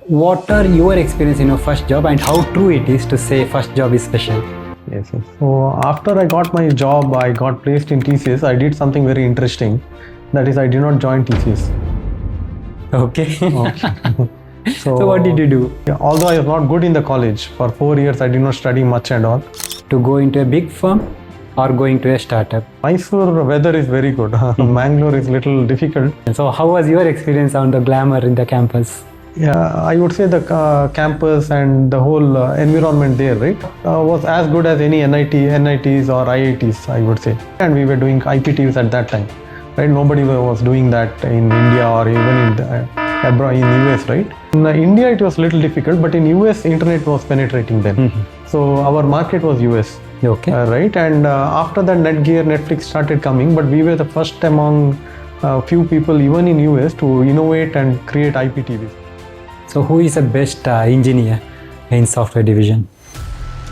what are your experience in your first job and how true it is to say first job is special? Yes, yes. So after I got my job, I got placed in TCS. I did something very interesting. That is, I did not join TCS. Okay. Okay. So what did you do? Yeah, although I was not good in the college, for 4 years I did not study much and all. To go into a big firm or going to a startup? Mysore weather is very good. Mangalore is little difficult. And so how was your experience on the glamour in the campus? Yeah, I would say the campus and the whole environment there, right, was as good as any NITs or IITs, I would say. And we were doing IPTs at that time, right? Nobody was doing that in India or even in abroad in US, right? In India, it was little difficult, but in US, internet was penetrating then. So our market was US. Okay. Right, and after that Netflix started coming, but we were the first among few people even in US to innovate and create IPTVs. So who is the best engineer in software division?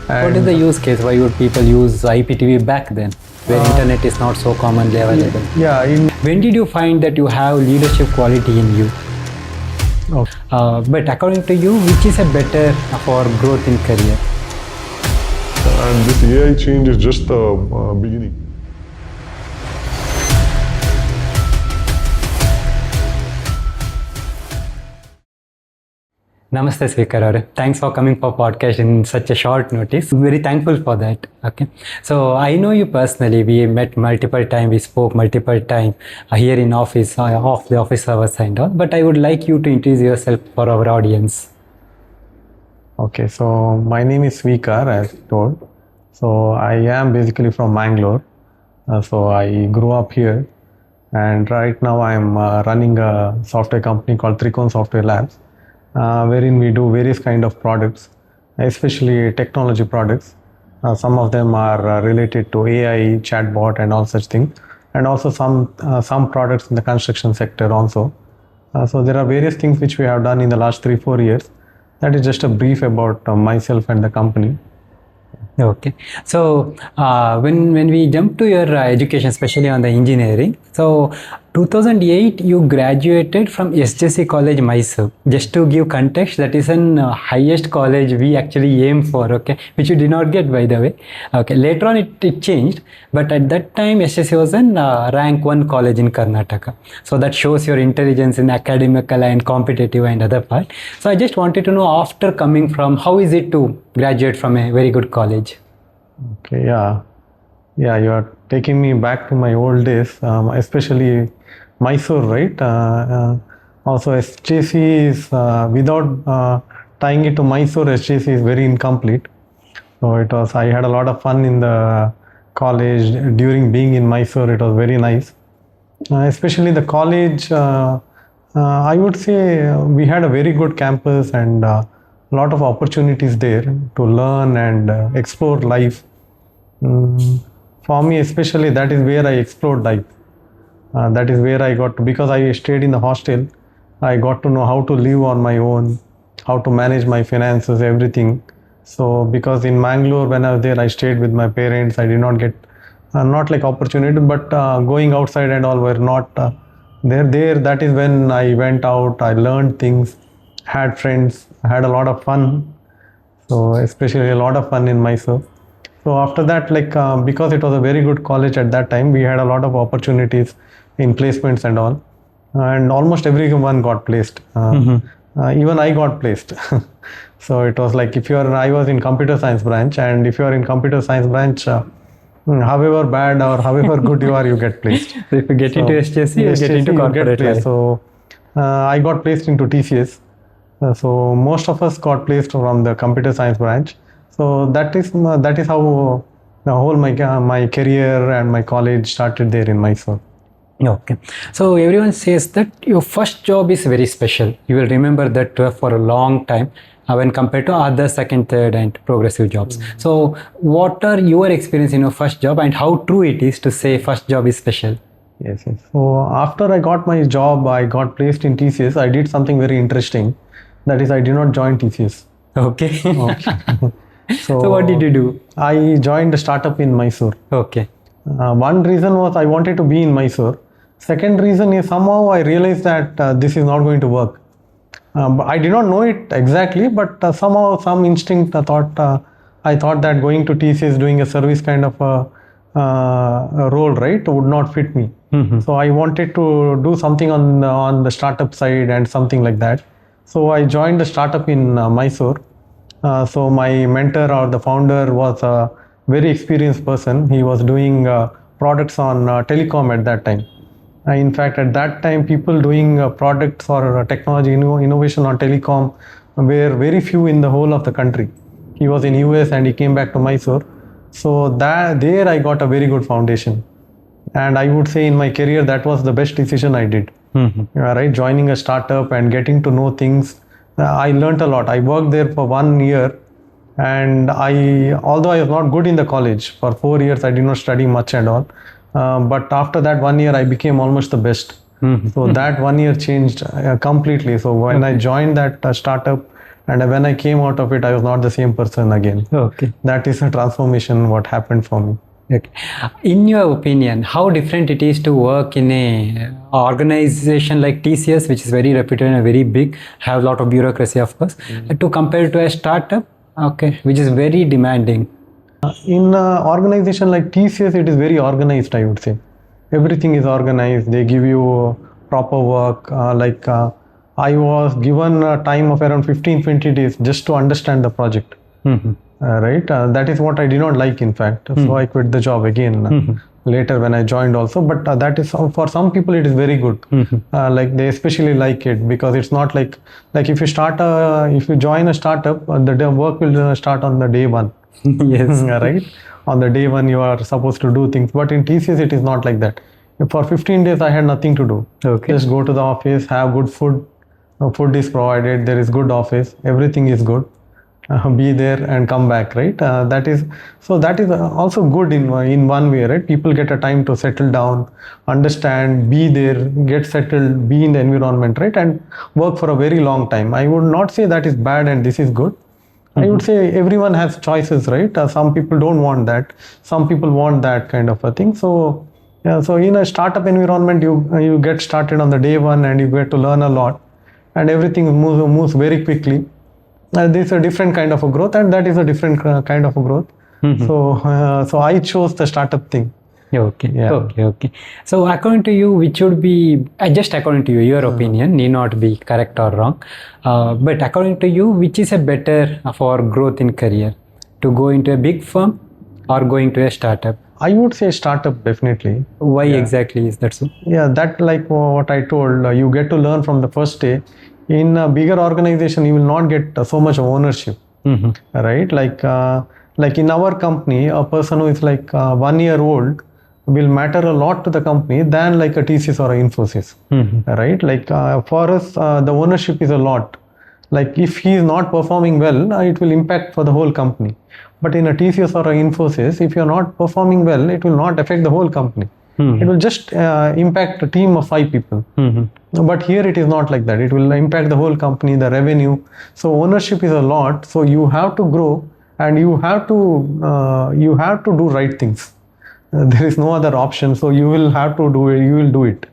And what is the use case? Why would people use IPTV back then, where internet is not so commonly available? Yeah. When did you find that you have leadership quality in you? Okay. But according to you, which is a better for growth in career? And this AI change is just the beginning. Namaste, Sweekar. Thanks for coming for podcast in such a short notice. Very thankful for that. Okay. So I know you personally. We met multiple times. We spoke multiple times here in office, off the office hours and all. But I would like you to introduce yourself for our audience. Okay. So my name is Sweekar, as told. So I am basically from Mangalore. So I grew up here, and right now I am running a software company called Trikon Software Labs. Wherein we do various kind of products, especially technology products. Some of them are related to AI, chatbot, and all such things, and also some products in the construction sector also. So there are various things which we have done in the last 3-4 years. That is just a brief about myself and the company. Okay. So when we jump to your education, especially on the engineering, so 2008 you graduated from SJC College, Mysore. Just to give context, that is an highest college we actually aim for, okay, which you did not get, by the way. Okay, later on it changed, but at that time SJC was an rank 1 college in Karnataka. So that shows your intelligence in academical and competitive and other part. So I just wanted to know, after coming from, how is it to graduate from a very good college? Okay, yeah, you are taking me back to my old days, especially Mysore, right? Also SJC is, without tying it to Mysore, SJC is very incomplete. So I had a lot of fun in the college during being in Mysore. It was very nice. Especially the college, I would say we had a very good campus and a lot of opportunities there to learn and explore life. For me especially, that is where I explored life. That is where I got to, because I stayed in the hostel, I got to know how to live on my own, how to manage my finances, everything. So because in Mangalore, when I was there, I stayed with my parents. I did not get, not like opportunity, but going outside and all were not there. That is when I went out, I learned things, had friends, had a lot of fun. So especially a lot of fun in Mysore. So after that, because it was a very good college at that time, we had a lot of opportunities in placements and all, and almost everyone got placed. Even I got placed. So it was like, I was in computer science branch, and if you are in computer science branch, however bad or however good you are, you get placed. So if you get into SJC, you get into corporate life. So I got placed into TCS. So most of us got placed from the computer science branch. So that is how the whole my career and my college started there in Mysore. Okay. So everyone says that your first job is very special. You will remember that for a long time when compared to other second, third and progressive jobs. So what are your experience in your first job and how true it is to say first job is special? Yes. So after I got my job, I got placed in TCS. I did something very interesting. That is, I did not join TCS. Okay. So what did you do? I joined a startup in Mysore. Okay. One reason was I wanted to be in Mysore. Second reason is somehow I realized that this is not going to work. But I did not know it exactly, but somehow some instinct I thought that going to TCS doing a service kind of a role, right, would not fit me. So I wanted to do something on the startup side and something like that. So I joined the startup in Mysore. So my mentor or the founder was a very experienced person. He was doing products on telecom at that time. In fact, at that time, people doing products or technology innovation on telecom were very few in the whole of the country. He was in US and he came back to Mysore. So that there I got a very good foundation. And I would say in my career, that was the best decision I did. Right, joining a startup and getting to know things. I learned a lot. I worked there for 1 year, and although I was not good in the college for 4 years, I did not study much and all. But after that 1 year, I became almost the best. So that 1 year changed completely. So when I joined that startup, and when I came out of it, I was not the same person again. Okay. That is a transformation what happened for me. Okay. In your opinion, how different it is to work in a organization like TCS, which is very reputed and very big, have a lot of bureaucracy, of course, to compare to a startup, okay, which is very demanding. In an organization like TCS, it is very organized, I would say. Everything is organized. They give you proper work. I was given a time of around 15-20 days just to understand the project. Right, that is what I did not like, in fact. So I quit the job again later when I joined also. But that is, for some people it is very good. Like they especially like it because it's not like if you join a startup, the work will start on the day one. Yes. Right, on the day one you are supposed to do things. But in TCS it is not like that. For 15 days I had nothing to do. Okay. Just go to the office, have good food. Food is provided. There is good office. Everything is good. Be there and come back, right? That is also good in one way, right? People get a time to settle down, understand, be there, get settled, be in the environment, right? And work for a very long time. I would not say that is bad and this is good. I would say everyone has choices, right? Some people don't want that. Some people want that kind of a thing. So in a startup environment, you get started on the day one and you get to learn a lot, and everything moves very quickly. This is a different kind of a growth, and that is a different kind of a growth. So I chose the startup thing. Okay. Yeah. Okay. So according to you, which would be, just according to you, your opinion need not be correct or wrong, but according to you, which is a better for growth in career, to go into a big firm or going to a startup? I would say startup, definitely. Why exactly is that so? Yeah, that like what I told, you get to learn from the first day. In a bigger organization, you will not get so much ownership, right? Like in our company, a person who is like 1 year old will matter a lot to the company than like a TCS or a Infosys, right? Like for us, the ownership is a lot. Like if he is not performing well, it will impact for the whole company. But in a TCS or a Infosys, if you are not performing well, it will not affect the whole company. It will just impact a team of 5 people. But here it is not like that. It will impact the whole company, the revenue. So ownership is a lot. So you have to grow, and you have to do right things. There is no other option. So you will have to do it. You will do it.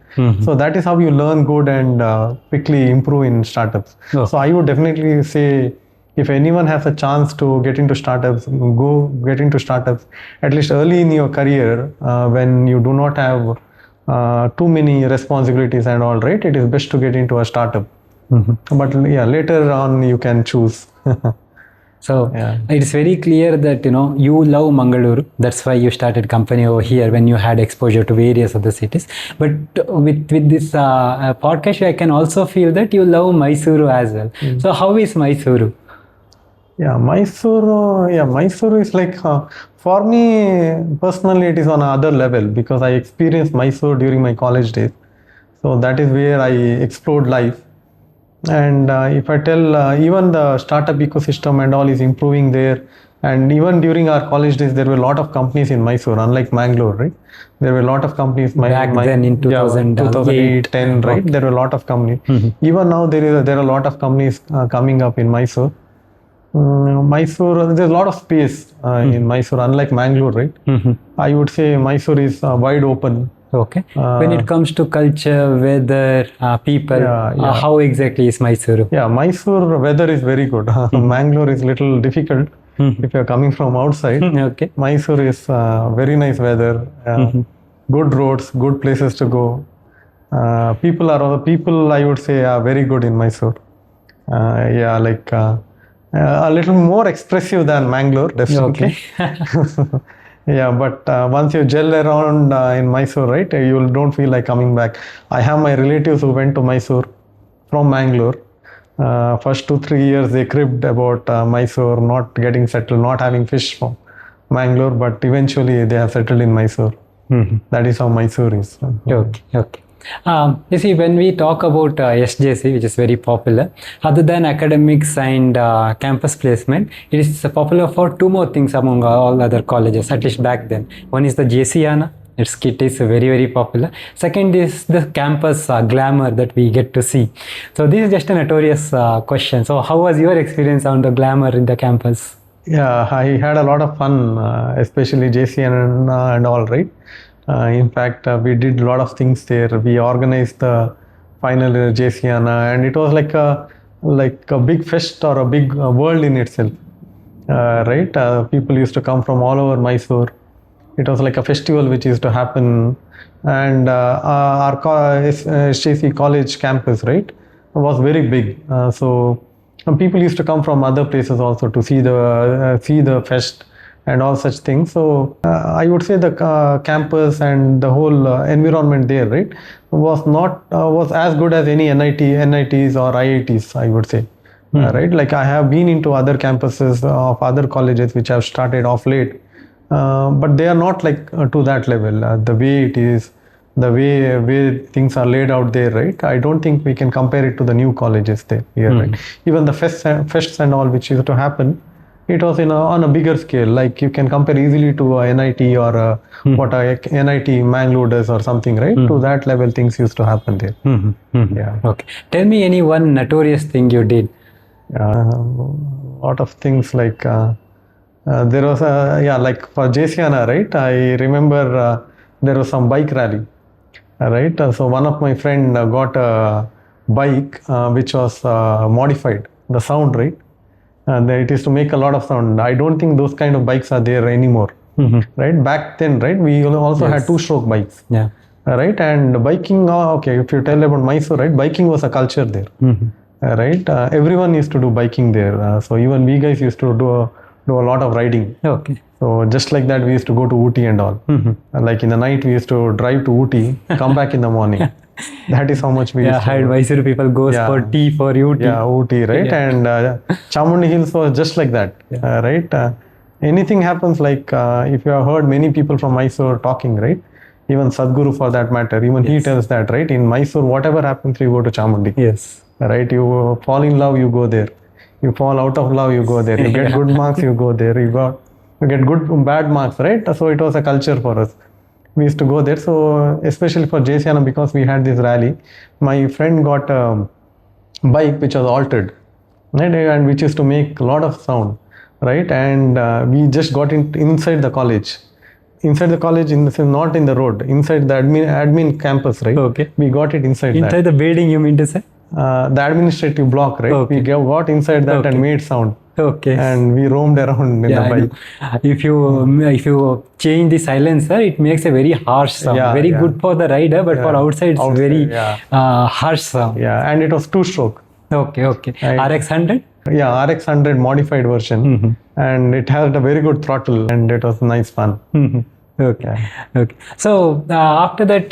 So that is how you learn good and quickly improve in startups. So I would definitely say, if anyone has a chance to get into startups, go get into startups at least early in your career, when you do not have too many responsibilities and all, right? It is best to get into a startup. But yeah, later on you can choose. So it's very clear that you love Mangaluru. That's why you started company over here when you had exposure to various other cities. But with this podcast, I can also feel that you love Mysuru as well. So how is Mysuru? Mysuru is like, for me personally, it is on another level because I experienced Mysuru during my college days. So that is where I explored life. And if I tell, even the startup ecosystem and all is improving there. And even during our college days, there were a lot of companies in Mysuru, unlike Mangalore, right? There were a lot of companies. Back then in 2008, 10, right? There were a lot of companies. Even now, there are a lot of companies coming up in Mysuru. Mysuru, there's a lot of space in Mysuru, unlike Mangalore, right? I would say Mysuru is wide open. Okay. When it comes to culture, weather, people, Yeah. how exactly is Mysuru? Yeah, Mysore weather is very good. Mangalore is little difficult if you're coming from outside. Okay. Mysore is very nice weather, good roads, good places to go. People I would say are very good in Mysore. Yeah, like a little more expressive than Mangalore, definitely. Okay. Yeah, but once you gel around in Mysore, right, you don't feel like coming back. I have my relatives who went to Mysore from Mangalore. First 2-3 years they cribbed about Mysore not getting settled, not having fish from Mangalore, but eventually they have settled in Mysore. That is how Mysore is. Okay, okay. You see, when we talk about SJC, which is very popular, other than academics and campus placement, it is popular for two more things among all other colleges, at least back then. One is the JCANA. Its kit is very, very popular. Second is the campus glamour that we get to see. So this is just a notorious question. So how was your experience on the glamour in the campus? Yeah, I had a lot of fun, especially JCN and all, right? In fact, we did a lot of things there. We organized the final year JCN, and it was like a big fest or a big world in itself, right? People used to come from all over Mysore. It was like a festival which used to happen, and our SJC college campus, right, was very big. So people used to come from other places also to see the fest and all such things. So I would say the campus and the whole environment there, right, was as good as any NITs or IITs, I would say. Right, like I have been into other campuses of other colleges which have started off late, but they are not like to that level. The way it is, the way things are laid out there, right? I don't think we can compare it to the new colleges there here, right? Even the fests and all which used to happen, it was on a bigger scale. Like you can compare easily to a NIT or what a NIT Mangalore does or something, right? To that level, things used to happen there. Yeah. Okay. Tell me any one notorious thing you did. Lot of things like there was like for JCNR, right? I remember there was some bike rally, right? So one of my friend got a bike which was modified, the sound, right? And it is to make a lot of sound. I don't think those kind of bikes are there anymore, right? Back then, right, we also had two-stroke bikes, Yeah. right? And biking, okay, if you tell about Mysore, right, biking was a culture there, right? Everyone used to do biking there. So even we guys used to do a lot of riding. Okay. So just like that, we used to go to Ooty and all. Like in the night, we used to drive to Ooty, come back in the morning. That is how much we used to Had do. Mysuru people goes for tea for Ooty. Yeah, Ooty, right? Yeah. And Chamundi Hills was just like that, right? Anything happens, like if you have heard many people from Mysore talking, right? Even Sadhguru for that matter, even he tells that, right? In Mysore, whatever happens, you go to Chamundi. Yes. Right? You fall in love, you go there. You fall out of love, you go there. You get good marks, you go there. You get good, bad marks, right? So it was a culture for us. We used to go there. So especially for JCN, because we had this rally, my friend got a bike which was altered, right? And which used to make a lot of sound, right? And we just got inside the college. Inside the college, not in the road, inside the admin campus, right? Okay. We got it inside that. Inside the building, you mean to say? The administrative block, right? Okay. We got inside that and made sound. Okay. And we roamed around in the bike. If you change the silencer, it makes a very harsh sound. Very good for the rider, but for outside, it's very harsh sound. Yeah, and it was two-stroke. Okay. Right. RX100? Yeah, RX100 modified version. And it had a very good throttle and it was nice fun. Okay. So after that,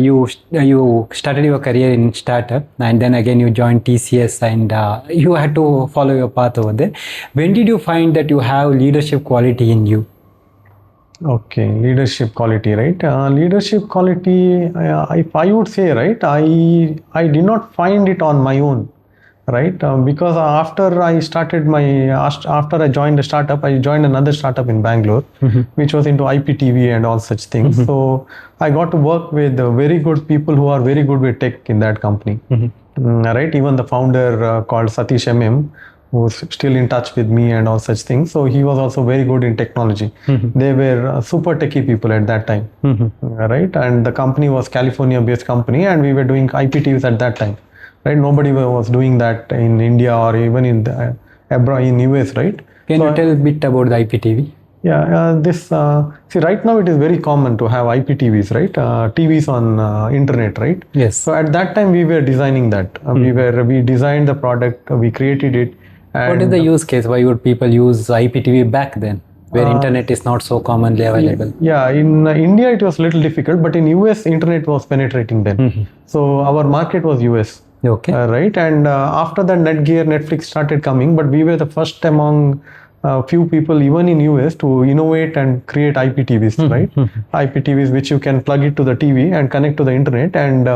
you started your career in startup, and then again you joined TCS, and you had to follow your path over there. When did you find that you have leadership quality in you? Okay, leadership quality, right? Leadership quality, if I would say, right, I did not find it on my own. Right, because after I joined a startup, I joined another startup in Bangalore, which was into IPTV and all such things. So I got to work with very good people who are very good with tech in that company. Right, even the founder called Satish MM, who's still in touch with me and all such things. So he was also very good in technology. They were super techie people at that time, right? And the company was California-based company, and we were doing IPTVs at that time, right? Nobody was doing that in India or even in the, abroad in US, right? Can you tell a bit about the IPTV? Yeah, see, right now it is very common to have IPTVs, right? TVs on internet, right? Yes. So at that time we were designing that. We designed the product, we created it. And What is the use case? Why would people use IPTV back then, where internet is not so commonly available? Yeah, in India it was a little difficult, but in US internet was penetrating then. So our market was US. Okay. Right, and after that Netgear, Netflix started coming, but we were the first among few people even in US to innovate and create IPTVs, right? IPTVs which you can plug it to the TV and connect to the internet, and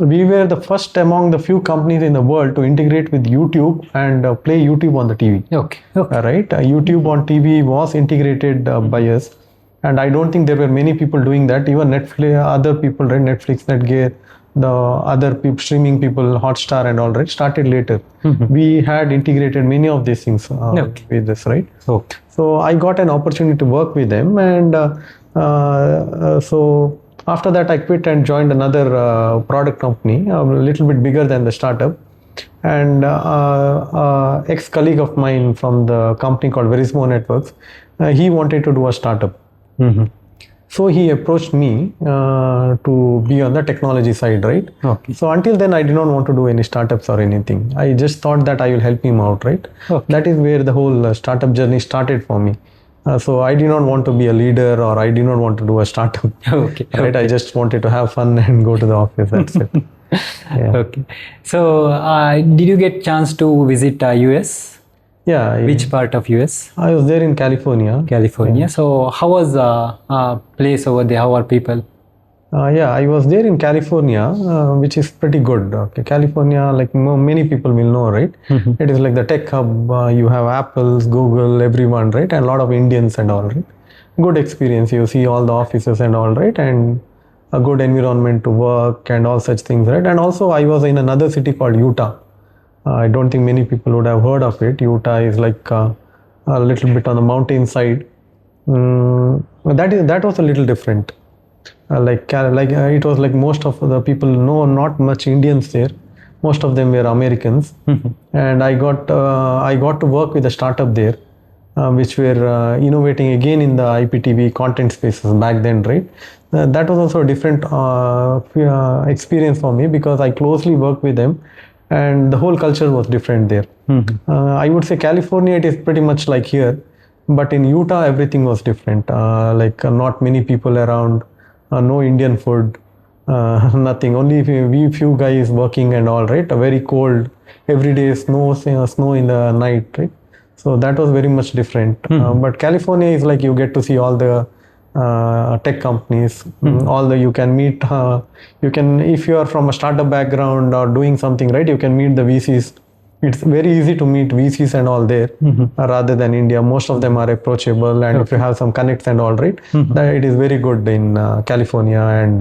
we were the first among the few companies in the world to integrate with YouTube and play YouTube on the TV. Okay. Right, YouTube on TV was integrated by us, and I don't think there were many people doing that. Even Netflix, other people, right? Netflix, Netgear, the other people, streaming people, Hotstar and all, right, started later. We had integrated many of these things with this, right? Okay. So I got an opportunity to work with them, and so after that I quit and joined another product company, a little bit bigger than the startup. And ex-colleague of mine from the company called Verismo Networks, he wanted to do a startup. So he approached me to be on the technology side, right? Okay. So until then, I did not want to do any startups or anything. I just thought that I will help him out, right? Okay. That is where the whole startup journey started for me. So I did not want to be a leader, or I did not want to do a startup. Okay. Right? I just wanted to have fun and go to the office. That's it. Yeah. Okay. So did you get chance to visit US? Yeah. Which part of US? I was there in California. California. So how was the place over there? How are people? Yeah, I was there in California, which is pretty good. Okay, California, like many people will know, right? It is like the tech hub. You have Apples, Google, everyone, right? And a lot of Indians and all, right? Good experience. You see all the offices and all, right? And a good environment to work and all such things, right? And also I was in another city called Utah. I don't think many people would have heard of it. Utah is like a little bit on the mountain side. That was a little different. It was like most of the people know not much Indians there. Most of them were Americans, and I got to work with a startup there, which were innovating again in the IPTV content spaces back then, right? That was also a different experience for me, because I closely worked with them, and the whole culture was different there. I would say California, it is pretty much like here, but in Utah everything was different. Not many people around. No Indian food, nothing. Only few guys working and all, right? Very cold, every day snow in the night, right? So that was very much different. But California is like you get to see all the tech companies, you can meet. If you are from a startup background or doing something, right? You can meet the VCs. It's very easy to meet VCs and all there, rather than India. Most of them are approachable, and if you have some connects and all, right, that it is very good in California and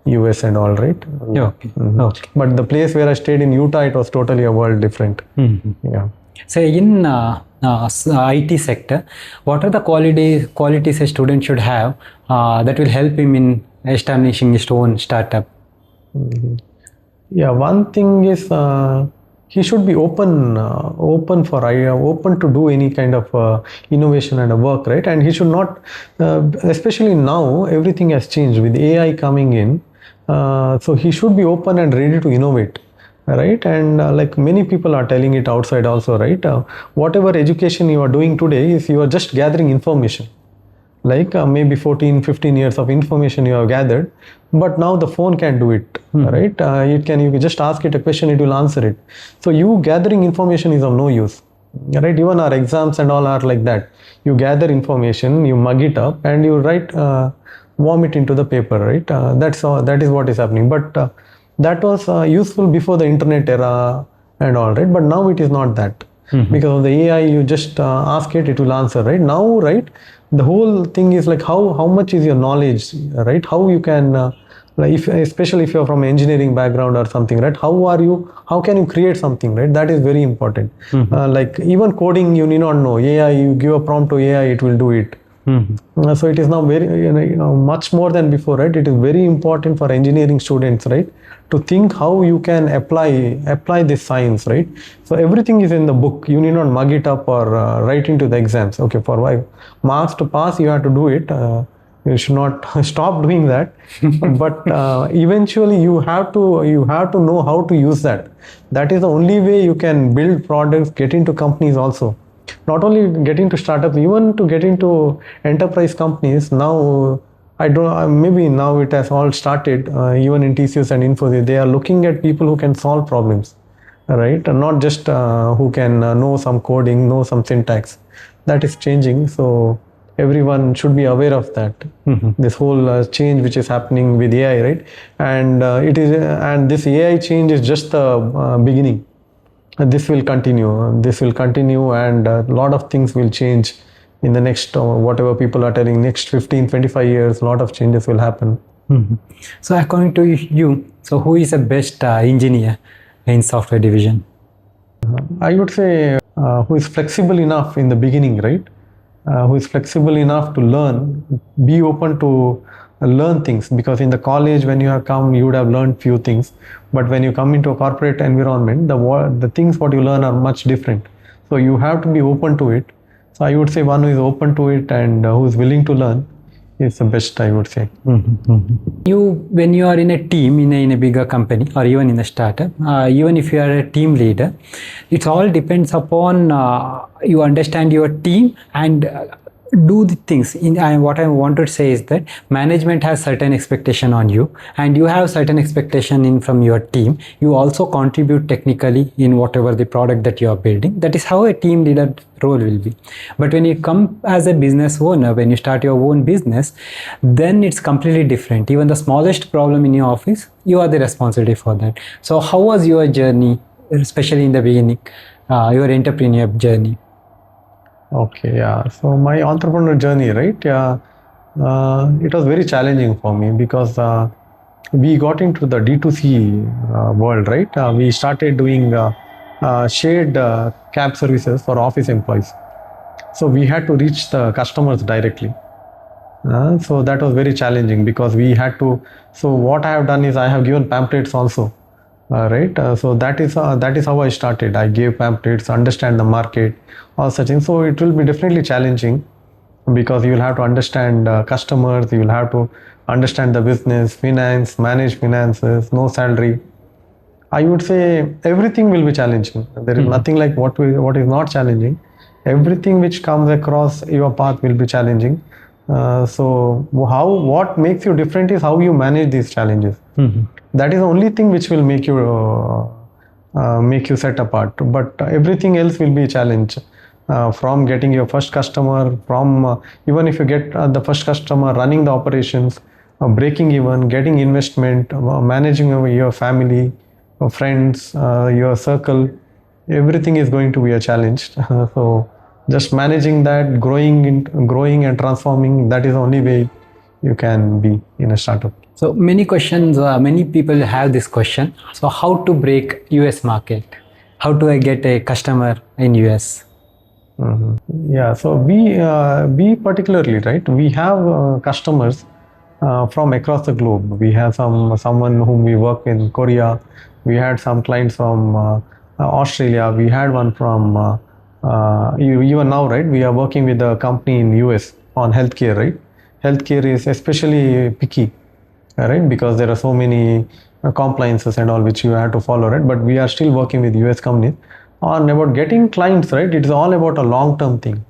US and all, right. Okay. Okay. But the place where I stayed in Utah, it was totally a world different. Yeah. So in IT sector, what are the qualities a student should have that will help him in establishing his own startup? Yeah, one thing is he should be open to do any kind of innovation and work, right? And he should not, especially now, everything has changed with AI coming in. So he should be open and ready to innovate, right? And like many people are telling it outside also, right? Whatever education you are doing today is you are just gathering information. Like maybe 14-15 years of information you have gathered, but now the phone can do it, right? You can just ask it a question, it will answer it. So you gathering information is of no use, right? Even our exams and all are like that. You gather information, you mug it up, and you write, vomit into the paper, right? That is what is happening. But that was useful before the internet era and all, right? But now it is not that. Because of the AI, you just ask it, it will answer, right? Now, right, the whole thing is like how much is your knowledge, right? How you can like especially if you're from engineering background or something, right? How can you create something, right? That is very important. Like even coding, you need not know. AI, you give a prompt to AI, it will do it. So it is now very, much more than before, right? It is very important for engineering students, right, to think how you can apply this science, right? So everything is in the book. You need not mug it up or write into the exams. Okay, for marks to pass, you have to do it. You should not stop doing that. But eventually, you have to know how to use that. That is the only way you can build products, get into companies also. Not only get into startups, even to get into enterprise companies. Now, I don't. Maybe now it has all started. Even in TCS and Infosys, they are looking at people who can solve problems, right? And not just who can know some coding, know some syntax. That is changing. So everyone should be aware of that. This whole change which is happening with AI, right? And and this AI change is just the beginning. This will continue, and a lot of things will change in the next, whatever people are telling, next 15, 25 years, a lot of changes will happen. So according to you, so who is the best engineer in software division? I would say who is flexible enough in the beginning, right? Who is flexible enough to learn, be open to learn things, because in the college when you have come, you would have learned few things, but when you come into a corporate environment, the things what you learn are much different. So you have to be open to it. So I would say one who is open to it and who is willing to learn is the best, I would say. When you are in a team in a bigger company or even in a startup, even if you are a team leader, it all depends upon you understand your team and do the things. What I want to say is that management has certain expectation on you, and you have certain expectation from your team. You also contribute technically in whatever the product that you are building. That is how a team leader role will be. But when you come as a business owner, when you start your own business, then it's completely different. Even the smallest problem in your office, you are the responsibility for that. So how was your journey, especially in the beginning, your entrepreneur journey? Okay, yeah. So my entrepreneur journey, right? Yeah, it was very challenging for me because we got into the D2C world, right? We started doing shared cab services for office employees. So we had to reach the customers directly. So that was very challenging because we had to. So what I have done is I have given pamphlets also. Right, so that is how I started. I gave pamphlets, understand the market, all such things. So it will be definitely challenging because you will have to understand customers, you will have to understand the business, finance, manage finances, no salary. I would say everything will be challenging. There is nothing like what is not challenging. Everything which comes across your path will be challenging. So what makes you different is how you manage these challenges. That is the only thing which will make you set apart. But everything else will be a challenge. From getting your first customer, from even if you get the first customer, running the operations, breaking even, getting investment, managing your family, friends, your circle, everything is going to be a challenge. So just managing that, growing and transforming, that is the only way you can be in a startup. So many questions, many people have this question. So how to break US market? How do I get a customer in US? Yeah, so we particularly, right, we have customers from across the globe. We have someone whom we work in Korea. We had some clients from Australia. We had one from even now, right, we are working with a company in US on healthcare, right? Healthcare is especially picky, right, because there are so many compliances and all which you have to follow, right? But we are still working with US companies on about getting clients, right? It's all about a long-term thing,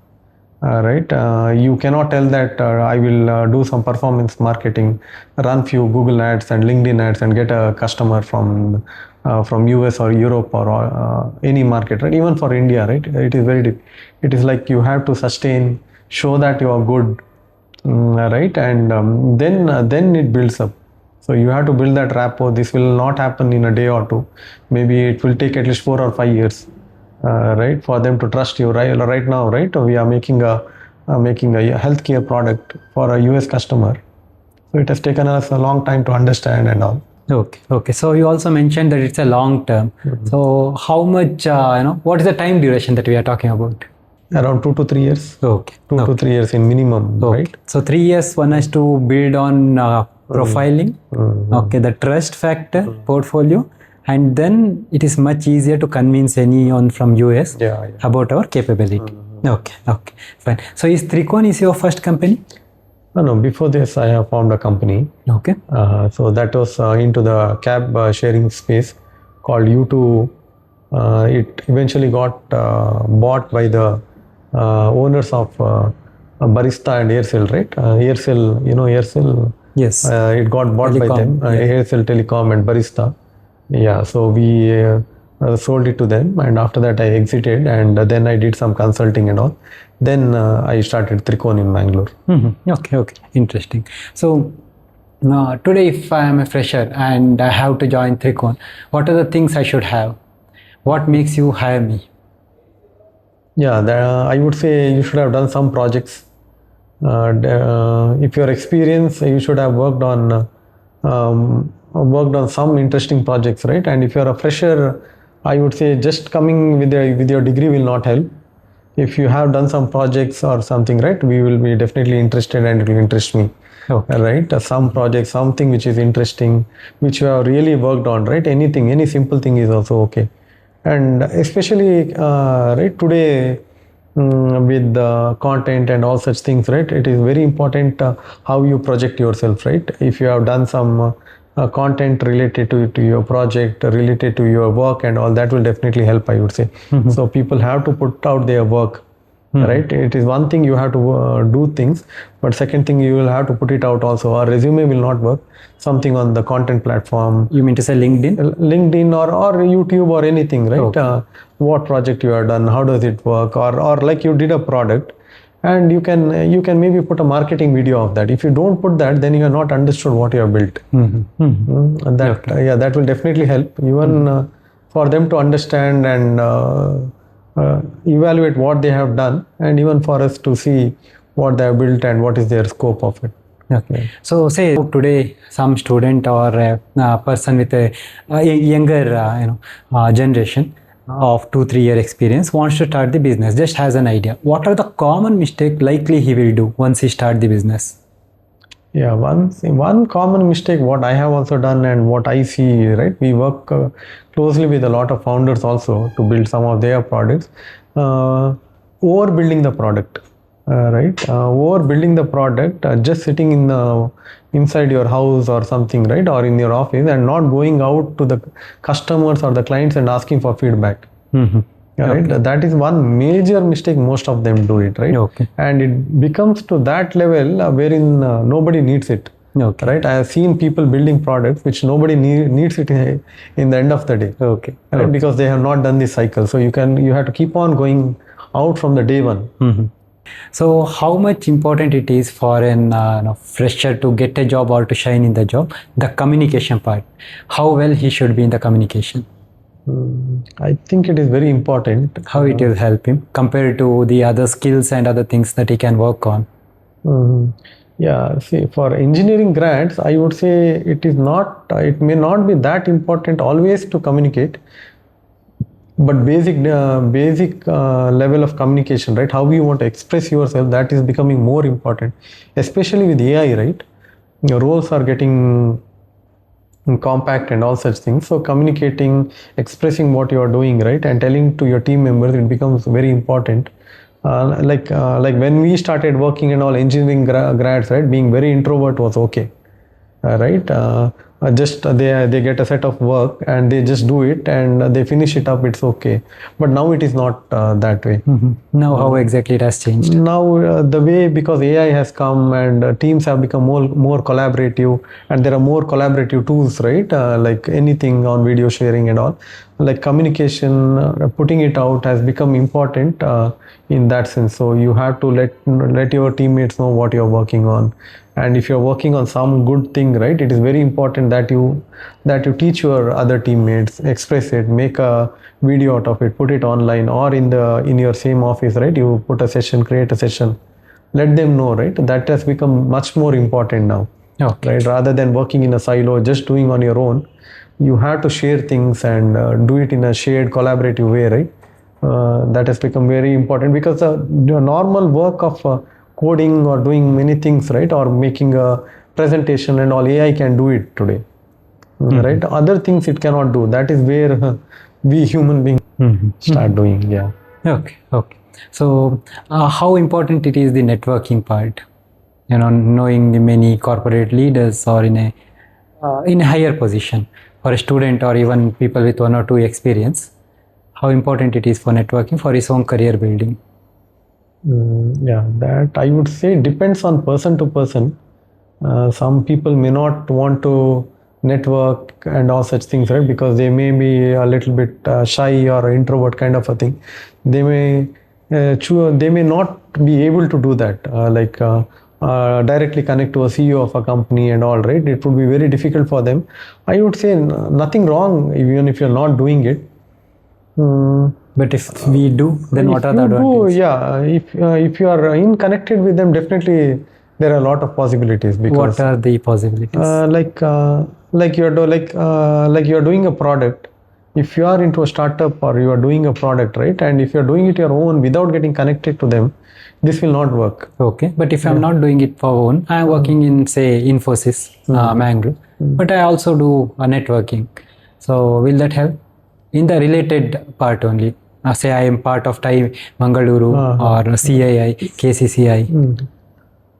right? You cannot tell that I will do some performance marketing, run few Google ads and LinkedIn ads and get a customer from US or Europe or any market, right? Even for India, right? It is very deep. It is like you have to sustain, show that you are good, right? And then it builds up. So you have to build that rapport. This will not happen in a day or two. Maybe it will take at least 4 or 5 years, right, for them to trust you. Right now, right, we are making a healthcare product for a US customer. So it has taken us a long time to understand and all. Okay. So you also mentioned that it's a long term. So how much, what is the time duration that we are talking about? Around 2 to 3 years. Okay. 2 to 3 years in minimum, right? So 3 years one has to build on profiling, okay, the trust factor, portfolio, and then it is much easier to convince anyone from US about our capability. Okay, fine. So is Tricon is your first company? No, before this I have formed a company. Okay. So that was into the cab sharing space called U2. It eventually got bought by the owners of Barista and Aircel, right? Aircel, Aircel. Yes. It got bought by them, Aircel Telecom and Barista. Yeah, so we sold it to them, and after that I exited, and then I did some consulting and all. Then I started Tricon in Bangalore. Okay, interesting. So today, if I am a fresher and I have to join Tricon, what are the things I should have? What makes you hire me? Yeah, I would say you should have done some projects. If you're experienced, you should have worked on some interesting projects, right? And if you're a fresher, I would say just coming with your degree will not help. If you have done some projects or something, right, we will be definitely interested, and it will interest me. Right? Some project, something which is interesting, which you have really worked on, right? Any simple thing is also okay. And especially right today, with the content and all such things, right, it is very important how you project yourself, right? If you have done some content related to your project, related to your work and all, that will definitely help, I would say. So people have to put out their work, right? It is one thing you have to do things, but second thing you will have to put it out also. Our resume will not work. Something on the content platform. You mean to say LinkedIn? LinkedIn or YouTube or anything, right? What project you have done, how does it work, or like you did a product, and you can maybe put a marketing video of that. If you don't put that, then you have not understood what you have built. And that that will definitely help even for them to understand and evaluate what they have done, and even for us to see what they have built and what is their scope of it. Okay. So say today some student or a person with a younger generation of 2-3 year experience wants to start the business, just has an idea. What are the common mistake likely he will do once he start the business? Yeah, one common mistake what I have also done and what I see, right? We work closely with a lot of founders also to build some of their products. Overbuilding the product, right? Overbuilding the product, just sitting inside your house or something, right? Or in your office, and not going out to the customers or the clients and asking for feedback. Right? That is one major mistake most of them do it, right? And it becomes to that level wherein nobody needs it. Right? I have seen people building products which nobody needs it in the end of the day. Right? Because they have not done this cycle. So you have to keep on going out from the day one. So how much important it is for an fresher to get a job or to shine in the job? The communication part. How well he should be in the communication? I think it is very important. How it will help him compared to the other skills and other things that he can work on? Yeah, see, for engineering grads, I would say it may not be that important always to communicate, but basic level of communication, right? How you want to express yourself, that is becoming more important, especially with AI, right? Your roles are getting compact and all such things. So communicating, expressing what you are doing, right, and telling to your team members, it becomes very important. Like when we started working and all engineering grads, right, being very introvert was okay, right? Just they get a set of work and they just do it and they finish it up, it's okay. But now it is not that way. Now how exactly it has changed? Now the way, because AI has come and teams have become more collaborative, and there are more collaborative tools, right? Like anything on video sharing and all, like communication, putting it out has become important in that sense. So you have to let your teammates know what you're working on. And if you're working on some good thing, right, it is very important that you teach your other teammates, express it, make a video out of it, put it online, or in your same office, right, you put a session, create a session, let them know, right? That has become much more important now. Okay. right? Rather than working in a silo, just doing on your own, you have to share things and do it in a shared, collaborative way, right? That has become very important because the normal work of coding or doing many things, right, or making a presentation and all, AI can do it today, right? Other things it cannot do. That is where we human beings start doing. Yeah. Okay. Okay. So, how important it is the networking part? Knowing the many corporate leaders or in a higher position for a student or even people with 1 or 2 experience. How important it is for networking for his own career building? Yeah, that I would say depends on person to person. Some people may not want to network and all such things, right? Because they may be a little bit shy or introvert kind of a thing. They may they may not be able to do that, directly connect to a CEO of a company and all, right? It would be very difficult for them. I would say nothing wrong even if you're not doing it. But if we do, then what are the If you advantages? if you are in connected with them, definitely there are a lot of possibilities. Because What are the possibilities? like you're doing a product. If you are into a startup or you are doing a product, right, and if you're doing it your own without getting connected to them, this will not work. Okay, but if I'm not doing it for own, I'm working in say Infosys, Mangalore, but I also do networking. So will that help in the related part only? Say I am part of TIE Mangaluru or CII, KCCI.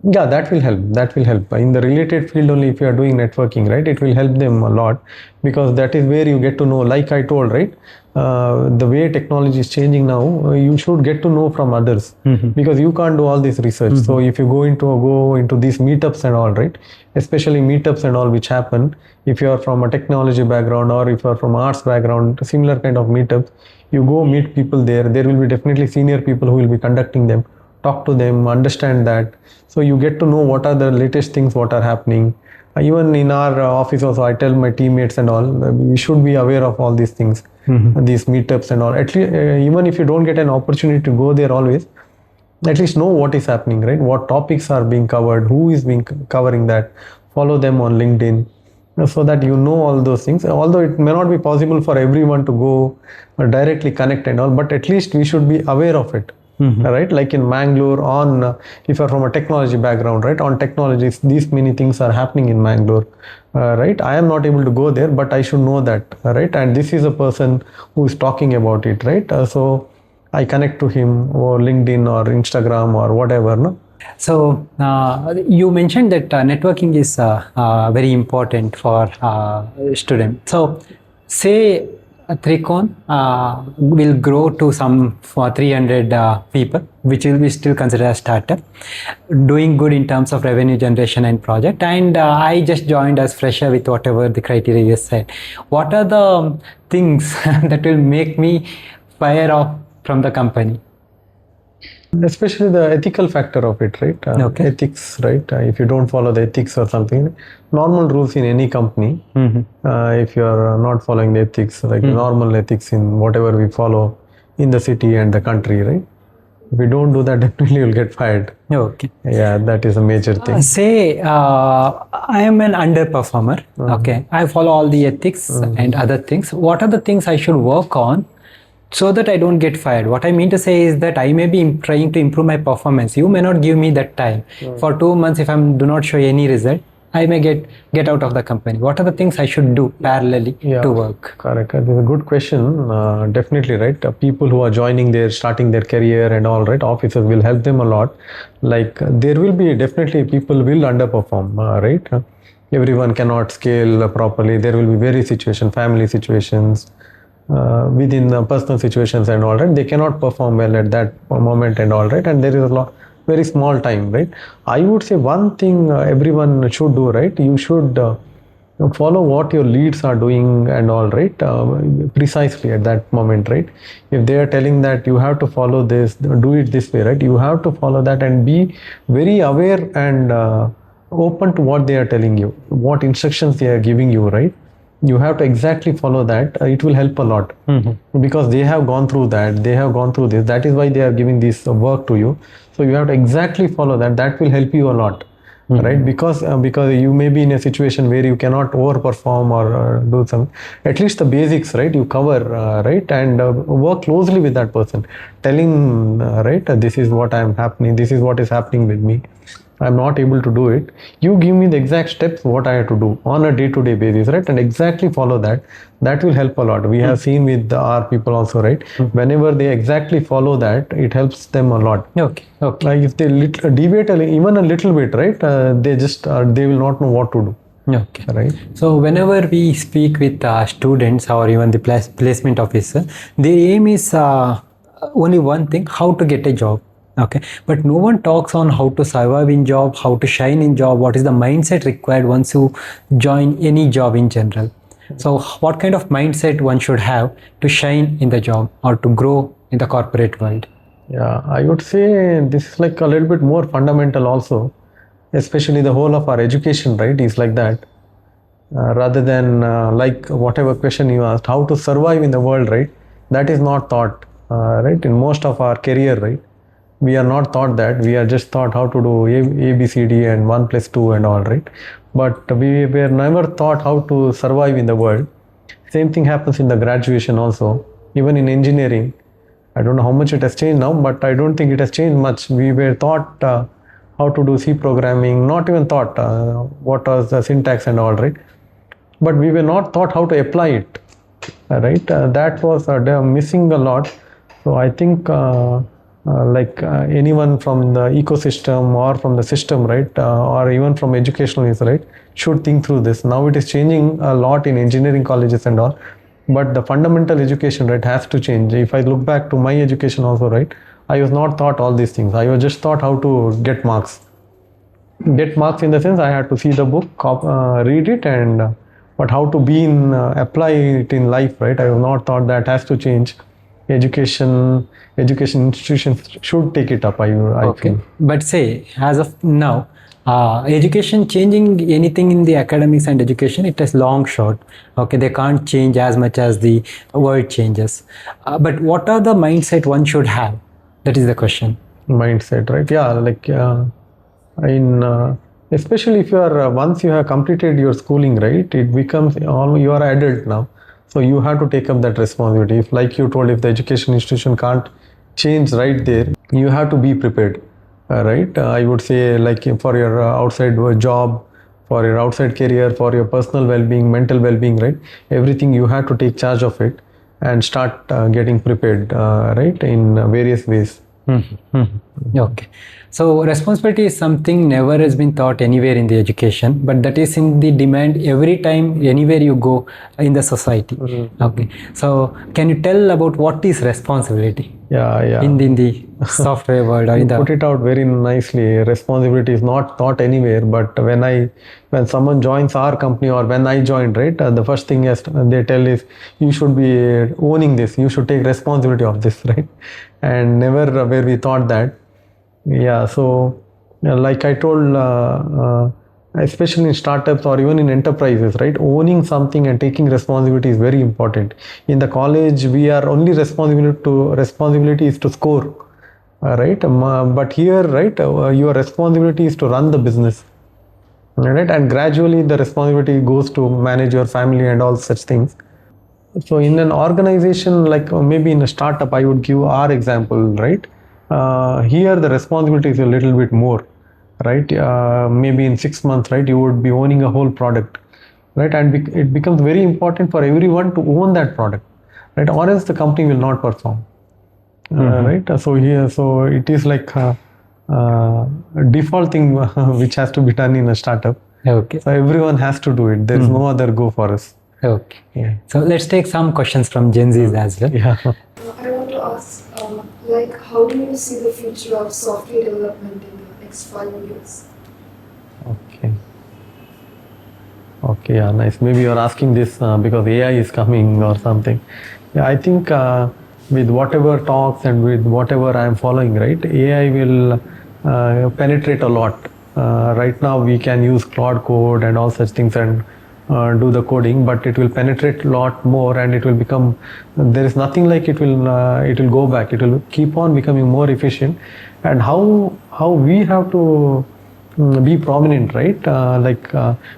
Yeah, that will help. That will help in the related field only. If you are doing networking, right, it will help them a lot, because that is where you get to know. Like I told, right, the way technology is changing now, you should get to know from others, because you can't do all this research. So if you go into these meetups and all, right, especially meetups and all which happen, if you are from a technology background or if you are from arts background, similar kind of meetups, you go meet people there. There will be definitely senior people who will be conducting them. Talk to them, understand that. So you get to know what are the latest things, what are happening. Even in our office also, I tell my teammates and all, we should be aware of all these things, these meetups and all. At least, even if you don't get an opportunity to go there always, at least know what is happening, right? What topics are being covered, who is being covering that. Follow them on LinkedIn, so that you know all those things. Although it may not be possible for everyone to go directly connect and all, but at least we should be aware of it. Right, like in Mangalore, if you're from a technology background, right, on technologies, these many things are happening in Mangalore, right? I am not able to go there, but I should know that, right? And this is a person who is talking about it, right? So I connect to him or LinkedIn or Instagram or whatever, no? So you mentioned that networking is very important for students. So say Tricon will grow to some for 300 people, which will be still considered a startup, doing good in terms of revenue generation and project. And I just joined as fresher with whatever the criteria you said. What are the things that will make me fire off from the company? Especially the ethical factor of it, right? Ethics, right? If you don't follow the ethics or something, normal rules in any company, if you are not following the ethics, like normal ethics in whatever we follow in the city and the country, right? If we don't do that, definitely you'll get fired. Okay. Yeah, that is a major thing. Say I am an underperformer. Okay. I follow all the ethics and other things. What are the things I should work on so that I don't get fired? What I mean to say is that I may be trying to improve my performance. You may not give me that time. For 2 months, if I do not show any result, I may get out of the company. What are the things I should do parallelly to work? Correct. That's a good question. Definitely, right? People who are starting their career and all, right? Officers will help them a lot. Like there will be definitely people will underperform, right? Everyone cannot scale properly. There will be family situations, within personal situations and all, right? They cannot perform well at that moment and all, right? And there is very small time, right? I would say one thing everyone should do, right? You should follow what your leads are doing and all, right? Precisely at that moment, right? If they are telling that you have to follow this, do it this way, right? You have to follow that and be very aware and open to what they are telling you, what instructions they are giving you, right? You have to exactly follow that. It will help a lot, because they have gone through that. They have gone through this. That is why they are giving this work to you. So you have to exactly follow that. That will help you a lot. right? Because you may be in a situation where you cannot overperform or do some, at least the basics, right? You cover, right? And work closely with that person, telling, right, this is what I'm happening, this is what is happening with me, I'm not able to do it. You give me the exact steps what I have to do on a day-to-day basis, right? And exactly follow that. That will help a lot. We have seen with our people also, right? Whenever they exactly follow that, it helps them a lot. Okay. Okay. Like if they debate even a little bit, right? They just they will not know what to do. Okay. Right. So whenever we speak with students or even the placement officer, the aim is only one thing: how to get a job. Okay, but no one talks on how to survive in job, how to shine in job, what is the mindset required once you join any job in general. So what kind of mindset one should have to shine in the job or to grow in the corporate world? Yeah, I would say this is like a little bit more fundamental also, especially the whole of our education, right, is like that. Rather than like whatever question you asked, how to survive in the world, right, that is not taught, right, in most of our career, right. We are not taught that. We are just taught how to do A, B, C, D and 1 plus 2 and all, right? But we were never taught how to survive in the world. Same thing happens in the graduation also. Even in engineering, I don't know how much it has changed now, but I don't think it has changed much. We were taught how to do C programming, not even taught what was the syntax and all, right? But we were not taught how to apply it, right? That was missing a lot. So I think anyone from the ecosystem or from the system, right, or even from educationalists, right, should think through this. Now it is changing a lot in engineering colleges and all, but the fundamental education, right, has to change. If I look back to my education also, right, I was not taught all these things. I was just taught how to get marks. Get marks in the sense I had to see the book, read it, and but how to be in apply it in life, right? I was not taught that has to change. Education institutions should take it up. I Okay. feel. But say, as of now, education changing anything in the academics and education, it is long shot. Okay, they can't change as much as the world changes. But what are the mindset one should have? That is the question. Mindset, right? Yeah, like especially if you are once you have completed your schooling, right? It becomes you are adult now. So you have to take up that responsibility. If, like you told, if the education institution can't change right there, you have to be prepared, right? I would say, like for your outside job, for your outside career, for your personal well-being, mental well-being, right? Everything you have to take charge of it and start getting prepared, right, in various ways. Okay. So responsibility is something never has been taught anywhere in the education, but that is in the demand every time, anywhere you go in the society. Okay. So can you tell about what is responsibility? Yeah. In the software world or in the put it out very nicely. Responsibility is not taught anywhere, but when someone joins our company or when I joined, right, the first thing they tell is you should be owning this, you should take responsibility of this, right? And never where we thought that. Yeah, so like I told, especially in startups or even in enterprises, right, owning something and taking responsibility is very important. In the college, we are only responsibility is to score, right? But here, right, your responsibility is to run the business, right? And gradually the responsibility goes to manage your family and all such things. So in an organization, like maybe in a startup, I would give our example, right? Here the responsibility is a little bit more, right? Maybe in 6 months, right, you would be owning a whole product, right? And it becomes very important for everyone to own that product, right? Or else the company will not perform, right? So it is like a default thing which has to be done in a startup. Okay. So everyone has to do it. There is no other go for us. Okay. Yeah. So let's take some questions from Gen Zs as well. Yeah. I want to ask, how do you see the future of software development in the next 5 years? Okay, yeah, nice. Maybe you're asking this because AI is coming or something. Yeah, I think with whatever talks and with whatever I'm following, right, AI will penetrate a lot. Right now we can use Claude Code and all such things and do the coding, but it will penetrate a lot more and it will become, there is nothing like it will go back. It will keep on becoming more efficient. And how we have to be prominent, right?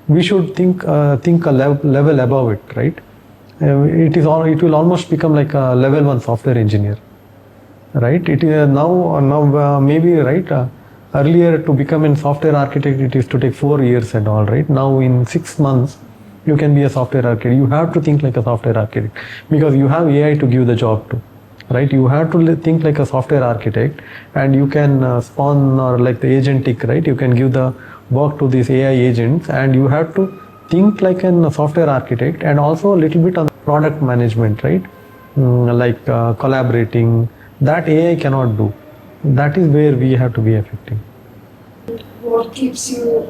We should think a level above it, right? It will almost become like a level 1 software engineer, right? It is now maybe, right? Earlier, to become a software architect, it used to take 4 years and all, right? Now in 6 months, you can be a software architect. You have to think like a software architect because you have AI to give the job to, right? You have to think like a software architect, and you can spawn or like the agentic, right? You can give the work to these AI agents, and you have to think like a software architect, and also a little bit on product management, right? Collaborating, that AI cannot do. That is where we have to be effective. What keeps you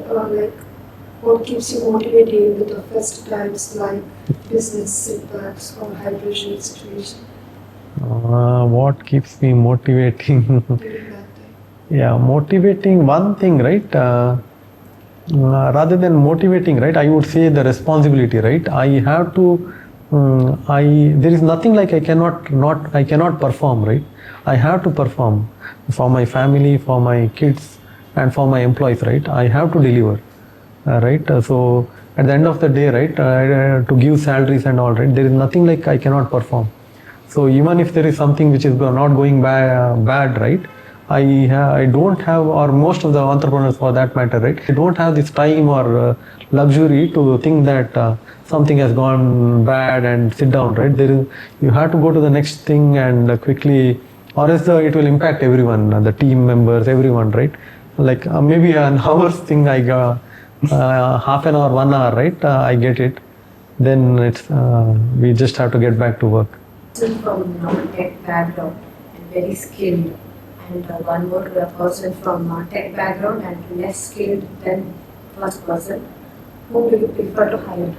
what keeps you motivated in the toughest times like business setbacks or high pressure situation? What keeps me motivating? During that time. Yeah, motivating one thing, right? Rather than motivating, right? I would say the responsibility, right? I have to. There is nothing like I cannot perform, right? I have to perform for my family, for my kids, and for my employees, right? I have to deliver, right? So at the end of the day, right, to give salaries and all, right? There is nothing like I cannot perform. So even if there is something which is not going bad, right? I don't have, or most of the entrepreneurs for that matter, right? I don't have this time or luxury to think that something has gone bad and sit down, right? You have to go to the next thing and quickly, or else it will impact everyone, the team members, everyone, right? Maybe an hour's thing, I got half an hour, 1 hour, right? I get it. Then we just have to get back to work. From non-tech background and very skilled, and one more person from tech background and less skilled than first person, whom do you prefer to hire?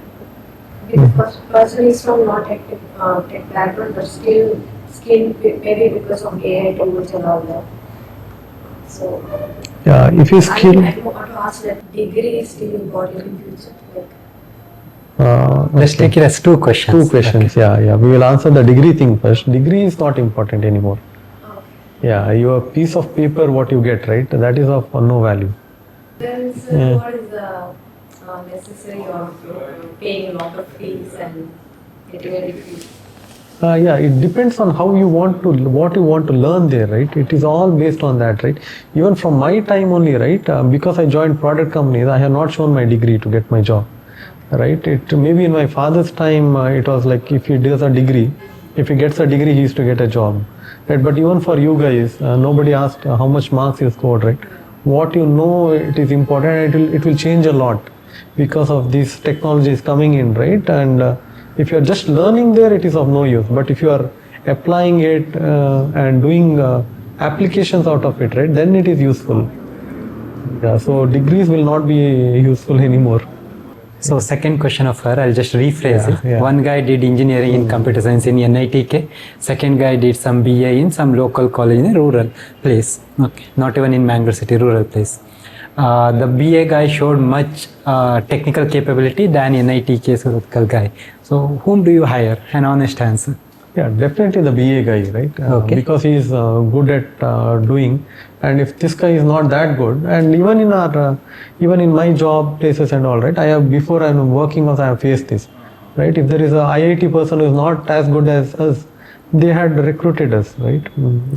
The first person is from non-tech tech background but still skilled maybe because of AI tools and all that. So yeah, if you skill. I want to ask that degree is still important in future. Let's take it as two questions. Two questions, yeah. We will answer the degree thing first. Degree is not important anymore. Yeah, your piece of paper, what you get, right? That is of no value. Then, sir, what is the necessary of paying a lot of fees and getting a degree? Yeah, it depends on what you want to learn there, right? It is all based on that, right? Even from my time only, right? Because I joined product companies, I have not shown my degree to get my job. Right? Maybe in my father's time, it was like if he gets a degree, he used to get a job. Right? But even for you guys, nobody asked how much marks you scored, right? What you know, it is important. It will change a lot because of these technologies coming in, right? And if you are just learning there, it is of no use. But if you are applying it and doing applications out of it, right? Then it is useful. Yeah. So degrees will not be useful anymore. So second question of her, I'll just rephrase it. Yeah. One guy did engineering in computer science in NITK. Second guy did some BA in some local college in a rural place. Okay, not even in Mangalore city, rural place. The BA guy showed much technical capability than NITK Suratkal guy. So whom do you hire? An honest answer. Yeah, definitely the BA guy, right? Okay. Because he is good at doing, and if this guy is not that good, and even in my job places and all, right? Before I'm working also I have faced this, right? If there is a IIT person who is not as good as us, they had recruited us, right?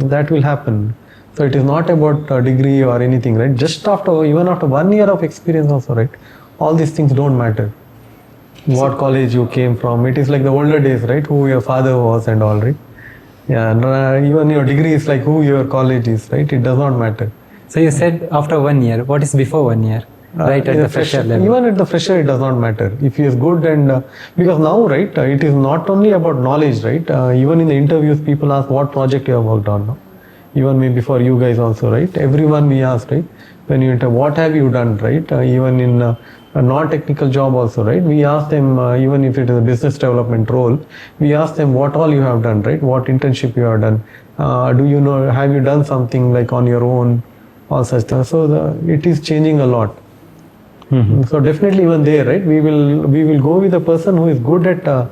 That will happen. So it is not about a degree or anything, right? Even after 1 year of experience also, right? All these things don't matter. What college you came from, it is like the older days, right? Who your father was and all, right? Yeah, and, even your degree is like who your college is, right? It does not matter. So you said after 1 year. What is before 1 year? Right at the fresher level. Even at the fresher, it does not matter. If he is good and because now, right, it is not only about knowledge, right? Even in the interviews, people ask what project you have worked on. No? Even maybe for you guys also, right? Everyone we ask, right? When you enter, what have you done, right? Even in a non-technical job also, right? We ask them, even if it is a business development role, we ask them what all you have done, right? What internship you have done? Have you done something like on your own? All such things. So it is changing a lot. Mm-hmm. So definitely even there, right? We will go with a person who is good at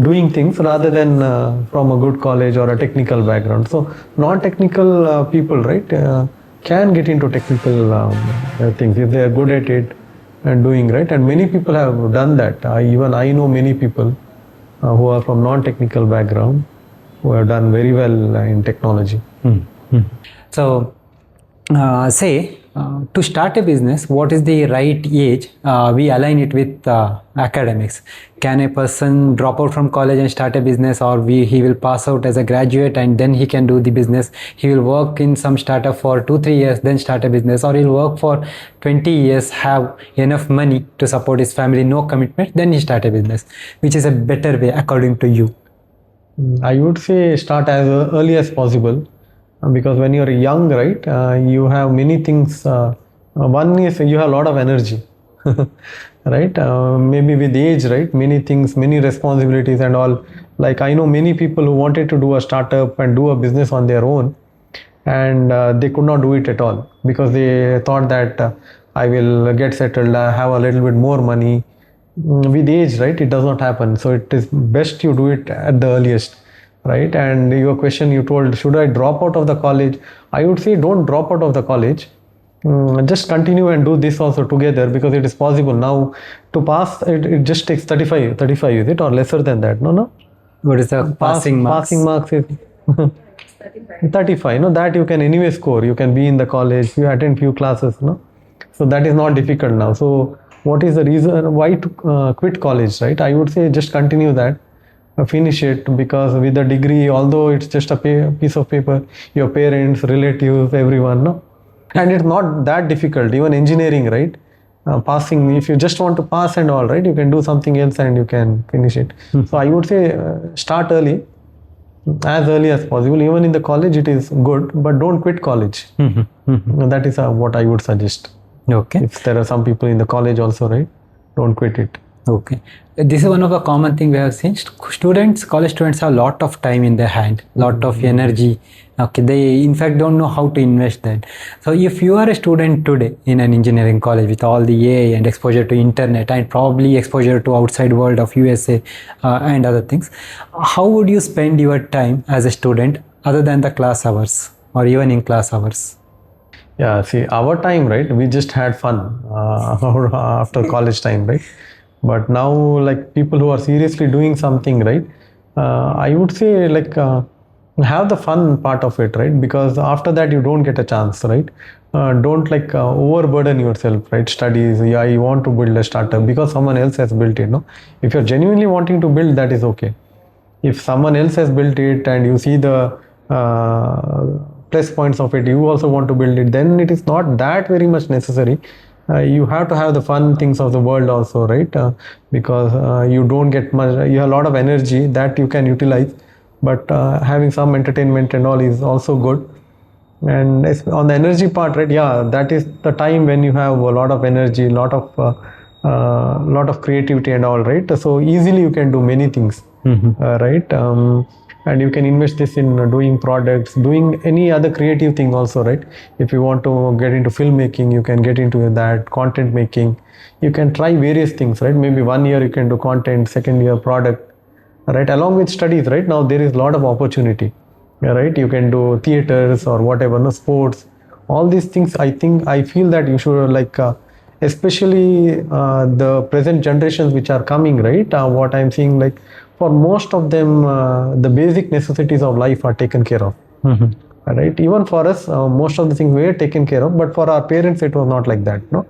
doing things rather than from a good college or a technical background. So non-technical people, right? can get into technical things if they are good at it and doing, right? And many people have done that. Even I know many people who are from non-technical background who have done very well in technology. So, say to start a business, what is the right age? We align it with academics. Can a person drop out from college and start a business, or he will pass out as a graduate and then he can do the business? He will work in some startup for 2-3 years, then start a business, or he'll work for 20 years, have enough money to support his family, no commitment, then he start a business. Which is a better way according to you? I would say start as early as possible. Because when you're young, right, you have many things. One is you have a lot of energy, right? Maybe with age, right, many things, many responsibilities and all. Like I know many people who wanted to do a startup and do a business on their own, and they could not do it at all because they thought that I will get settled, have a little bit more money. With age, right, it does not happen. So it is best you do it at the earliest. Right, and your question, you told, should I drop out of the college? I would say don't drop out of the college. Just continue and do this also together because it is possible. Now to pass, it just takes 35 is it, or lesser than that? No. What is the passing marks? Passing marks is 35. No, that you can anyway score. You can be in the college, you attend few classes. No, so that is not difficult now. So what is the reason why to quit college? Right, I would say just continue that. Finish it, because with the degree, although it's just a piece of paper, your parents, relatives, everyone, no, and it's not that difficult. Even engineering, right, passing, if you just want to pass and all, right, you can do something else and you can finish it. So I would say start early, as early as possible. Even in the college it is good, but don't quit college. That is what I would suggest. Okay. If there are some people in the college also, right, don't quit it. Okay. This is one of the common thing we have seen. College students have a lot of time in their hand, lot of energy. Okay, they in fact don't know how to invest that. So if you are a student today in an engineering college with all the AI and exposure to internet and probably exposure to outside world of USA and other things, how would you spend your time as a student other than the class hours or even in class hours? Yeah, see, our time, right, we just had fun after college time, right? But now, like people who are seriously doing something, right, I would say like have the fun part of it, right? Because after that you don't get a chance, right? Don't like overburden yourself, right? Studies, yeah, you want to build a startup because someone else has built it, no? If you're genuinely wanting to build, that is okay. If someone else has built it and you see the plus points of it, you also want to build it, then it is not that very much necessary. You have to have the fun things of the world also, right? Because you don't get much, you have a lot of energy that you can utilize, but having some entertainment and all is also good. And on the energy part, right, yeah, that is the time when you have a lot of energy, lot of creativity and all, right? So easily you can do many things, right? And you can invest this in doing products, doing any other creative thing also, right? If you want to get into filmmaking, you can get into that, content making. You can try various things, right? Maybe 1 year you can do content, second year product, right? Along with studies, right? Now there is a lot of opportunity, right? You can do theaters or whatever, no, sports, all these things. I feel that you should like, especially the present generations which are coming, right? What I'm seeing, like, for most of them, the basic necessities of life are taken care of, right? Even for us, most of the things were taken care of, but for our parents, it was not like that, no?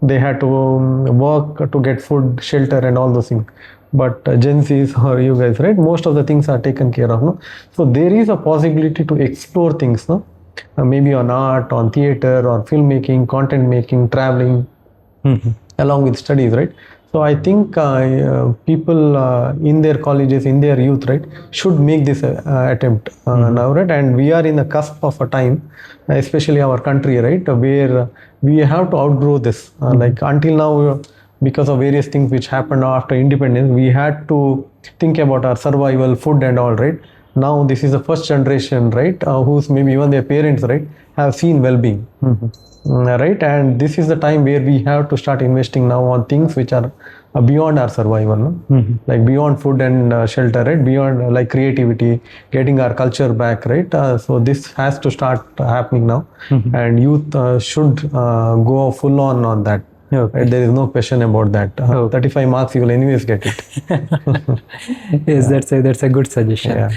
They had to work to get food, shelter and all those things. But Gen Zs or you guys, right? Most of the things are taken care of, no? So there is a possibility to explore things, no? Maybe on art, on theater, or filmmaking, content making, traveling, along with studies, right? So I think people in their colleges, in their youth, right, should make this attempt now, right? And we are in the cusp of a time, especially our country, right, where we have to outgrow this. Like until now, because of various things which happened after independence, we had to think about our survival, food and all, right? Now this is the first generation, right, who's maybe even their parents, right, have seen well-being. Right, and this is the time where we have to start investing now on things which are beyond our survival, no? Like beyond food and shelter, right? Beyond like creativity, getting our culture back, right? So this has to start happening now, and youth should go full on that. Okay. Right? There is no question about that. 35 marks, you will anyways get it. Yes, that's a good suggestion.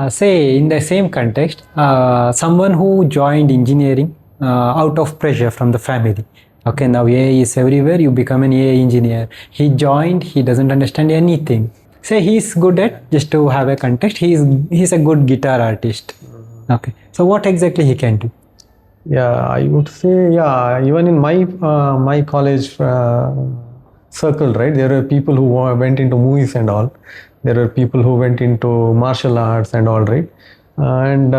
Say in the same context, someone who joined engineering out of pressure from the family. Okay, now AI is everywhere, you become an AI engineer. He joined, he doesn't understand anything. Say he's good at, just to have a context, he's a good guitar artist. Okay, so what exactly he can do? Yeah, I would say, yeah, even in my college circle, right, there are people who went into movies and all. There are people who went into martial arts and all, right? And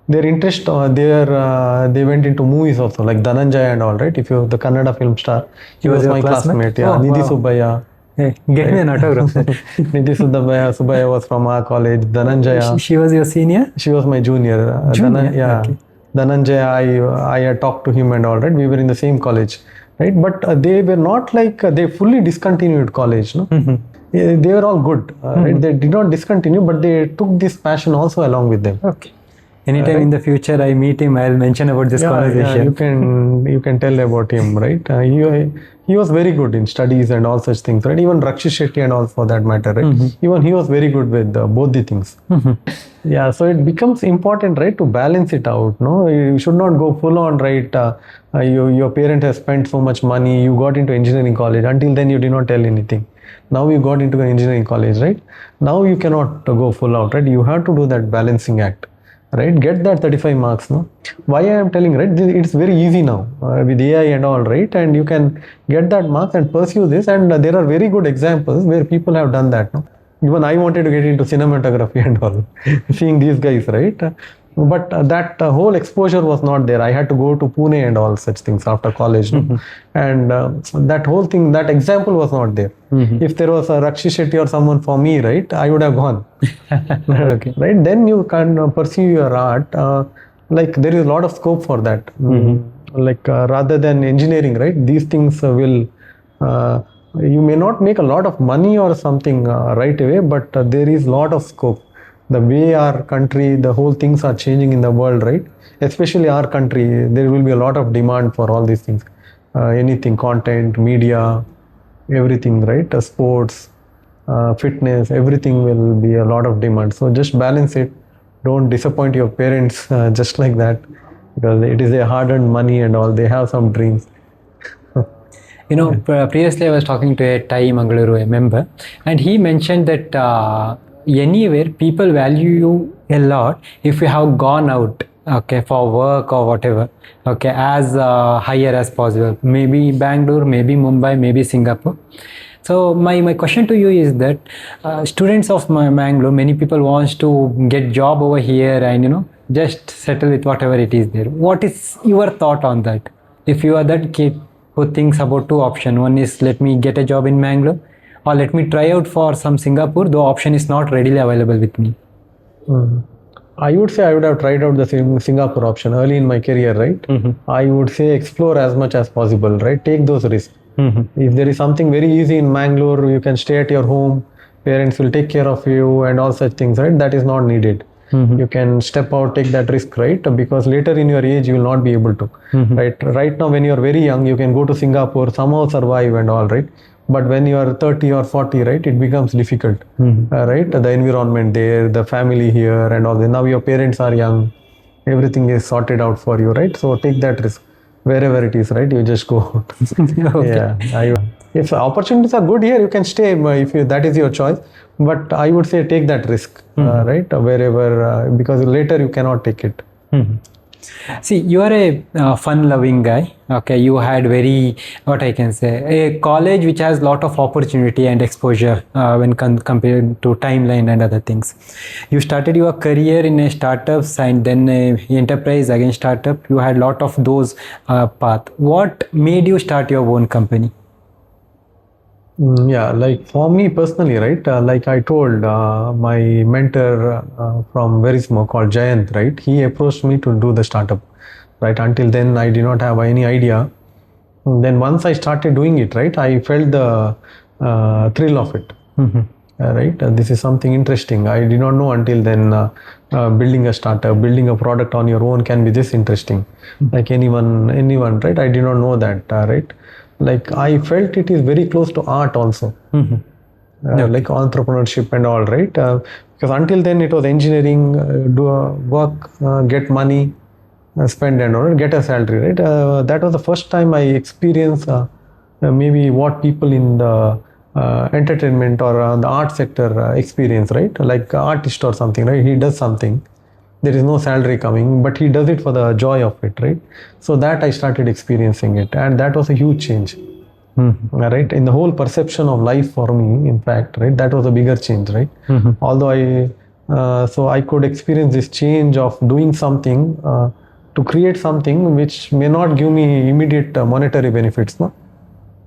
their interest, they went into movies also, like Dhananjaya and all, right? If you the Kannada film star, he was your my classmate. Yeah, Oh, Nidhi wow. Subbaya. Hey, get me an autograph. Nidhi Subbaya was from our college. Dhananjaya. She was your senior? She was my junior. Junior? Okay. Dhananjaya, I had talked to him and all, right? We were in the same college, right? But they were not like, they fully discontinued college, no? They were all good, right? They did not discontinue, but they took this passion also along with them. Okay. Anytime in the future I meet him, I'll mention about this conversation. Yeah, you can tell about him, right? He was very good in studies and all such things, right? Even Rakshit Shetty and all for that matter, right? Even he was very good with both the things. Yeah, so it becomes important, right, to balance it out. No, you should not go full on, right? Your parent has spent so much money, you got into engineering college. Until then, you did not tell anything. Now you got into an engineering college, right? Now you cannot go full out, right? You have to do that balancing act, right? Get that 35 marks, no? Why I am telling, right? It's very easy now with AI and all, right? And you can get that marks and pursue this. And there are very good examples where people have done that, no? Even I wanted to get into cinematography and all, seeing these guys, right? But that whole exposure was not there. I had to go to Pune and all such things after college, no? And that whole thing, that example was not there. If there was a Rakshit Shetty or someone for me, right, I would have gone. Okay. Right? Then you can pursue your art. Like there is a lot of scope for that. Like rather than engineering, right? These things will. You may not make a lot of money or something right away, but there is a lot of scope. The way our country, the whole things are changing in the world, right? Especially our country, there will be a lot of demand for all these things. Anything, content, media, everything, right? Sports, fitness, everything will be a lot of demand. So just balance it. Don't disappoint your parents just like that, because it is a hard-earned money and all. They have some dreams. You know, previously I was talking to a Thai Mangaluru member, and he mentioned that anywhere people value you a lot if you have gone out, okay, for work or whatever, okay, as higher as possible. Maybe Bangalore, maybe Mumbai, maybe Singapore. So my question to you is that students of Mangalore, many people wants to get job over here and, you know, just settle with whatever it is there. What is your thought on that? If you are that kid who thinks about two options, one is let me get a job in Mangalore, or let me try out for some Singapore, though option is not readily available with me. I would say I would have tried out the Singapore option early in my career, right? I would say explore as much as possible, right? Take those risks. If there is something very easy in Mangalore, you can stay at your home, parents will take care of you and all such things, right? That is not needed. You can step out, take that risk, right? Because later in your age, you will not be able to, right? Right now, when you are very young, you can go to Singapore, somehow survive and all, right? But when you are 30 or 40, right, it becomes difficult, right? The environment there, the family here and all that. Now your parents are young, everything is sorted out for you, right? So take that risk. Wherever it is, right, you just go. Okay. Yeah, if opportunities are good here, you can stay if that is your choice. But I would say take that risk, right? Wherever, because later you cannot take it. See, you are a fun-loving guy. Okay, you had very, what I can say, a college which has lot of opportunity and exposure when compared to timeline and other things. You started your career in a startups and then a enterprise, again startup. You had lot of those path. What made you start your own company? Yeah, like for me personally, right, like I told my mentor from Verismo called Jayant, right, he approached me to do the startup, right. Until then I did not have any idea. And then once I started doing it, right, I felt the thrill of it. Mm-hmm. Right? This is something interesting. I did not know until then. Building a startup, building a product on your own can be this interesting. Like anyone, right? I did not know that. Right? Like I felt it is very close to art also. Mm-hmm. Like entrepreneurship and all, right? Because until then it was engineering, do work, get money, spend and all, get a salary, right? That was the first time I experienced maybe what people in the entertainment or the art sector experience, right? Like artist or something, right? He does something, there is no salary coming, but he does it for the joy of it, right? So that I started experiencing it, and that was a huge change. Mm-hmm. Right, in the whole perception of life for me, in fact, right, that was a bigger change, right? Mm-hmm. Although I could experience this change of doing something to create something which may not give me immediate monetary benefits, no,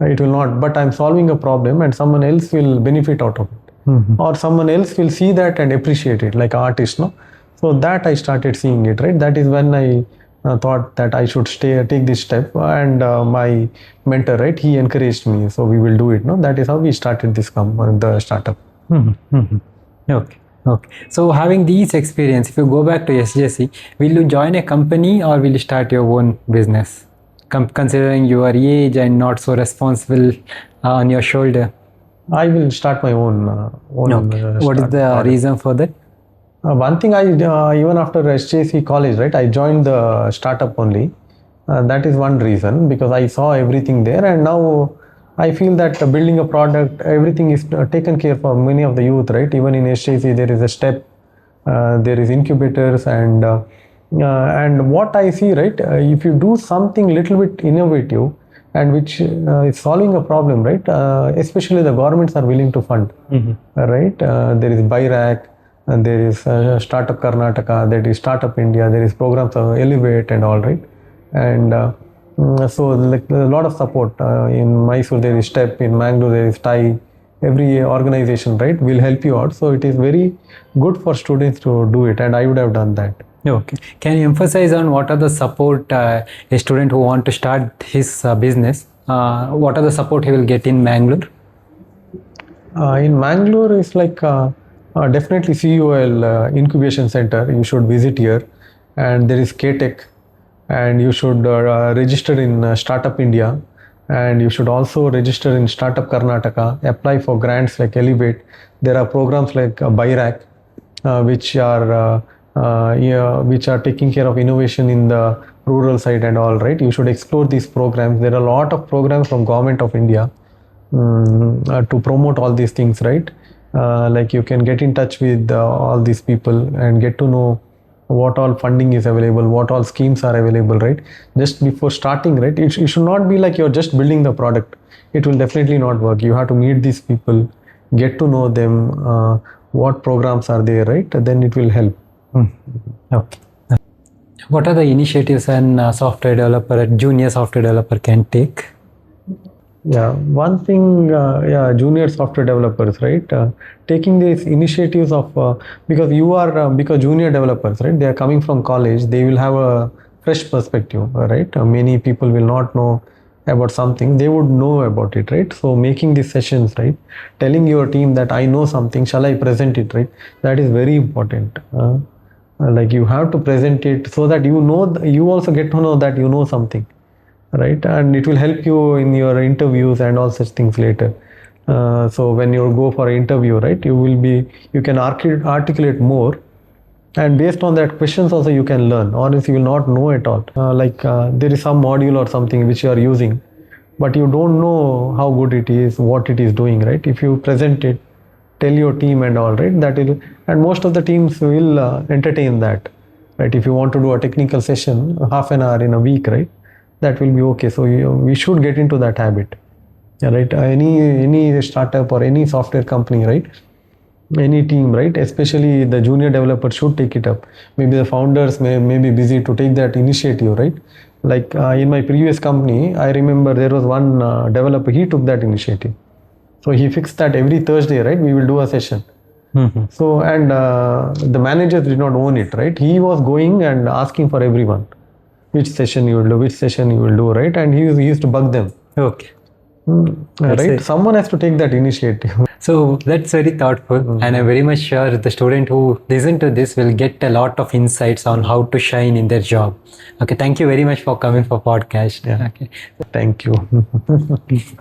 it will not, but I'm solving a problem and someone else will benefit out of it. Mm-hmm. Or someone else will see that and appreciate it, like artist, no. So that I started seeing it, right? That is when I thought that I should take this step, and my mentor, right, he encouraged me, so we will do it, no. That is how we started this the startup. Mm-hmm. Mm-hmm. Okay. So having these experience, if you go back to SJC, will you join a company or will you start your own business? Considering your age and not so responsible on your shoulder. I will start my own. What is the reason for that? One thing, even after SJC college, right, I joined the startup only. That is one reason, because I saw everything there, and now I feel that building a product, everything is taken care for many of the youth, right? Even in SJC, there is a step, there is incubators, and what I see, right, if you do something little bit innovative and which is solving a problem, right, especially the governments are willing to fund, right? There is BIRAC, and there is Startup Karnataka, there is Startup India, there is programs of Elevate and all, right? And so like a lot of support. In Mysore there is STEP, in Mangalore there is TIE. Every organization, right, will help you out. So it is very good for students to do it, and I would have done that. Okay. Can you emphasize on what are the support a student who want to start his business, what are the support he will get in Mangalore? In Mangalore, it's like definitely CUL incubation center. You should visit here, and there is KTech, and you should register in Startup India, and you should also register in Startup Karnataka. Apply for grants like Elevate. There are programs like BIRAC, which are taking care of innovation in the rural side and all, right? You should explore these programs. There are a lot of programs from Government of India to promote all these things, right? Like you can get in touch with all these people and get to know what all funding is available, what all schemes are available, right? Just before starting, right? It should not be like you're just building the product. It will definitely not work. You have to meet these people, get to know them, what programs are there, right? Then it will help. Okay. What are the initiatives a software developer, a junior software developer can take? Yeah, one thing, junior software developers, right? Taking these initiatives of, because junior developers, right? They are coming from college, they will have a fresh perspective, right? Many people will not know about something, they would know about it, right? So making these sessions, right? Telling your team that I know something, shall I present it, right? That is very important. Like you have to present it so that you know, you also get to know that you know something, right? And it will help you in your interviews and all such things later. So when you go for an interview, right, you can articulate more, and based on that questions also you can learn, or else you will not know at all. There is some module or something which you are using, but you don't know how good it is, what it is doing, right? If you present it, tell your team and all, right, that will, and most of the teams will entertain that, right? If you want to do a technical session, half an hour in a week, right, that will be okay. So we should get into that habit, right? Any startup or any software company, right, any team, right, especially the junior developer should take it up. Maybe the founders may be busy to take that initiative, right? Like in my previous company, I remember there was one developer, he took that initiative. So he fixed that every Thursday, right, we will do a session. So, and the managers did not own it, right? He was going and asking for everyone, which session you will do, right? And he used to bug them. Okay. That's right? it. Someone has to take that initiative. So that's very thoughtful, and I'm very much sure the student who listen to this will get a lot of insights on how to shine in their job. Okay, thank you very much for coming for podcast. Yeah. Okay. Thank you.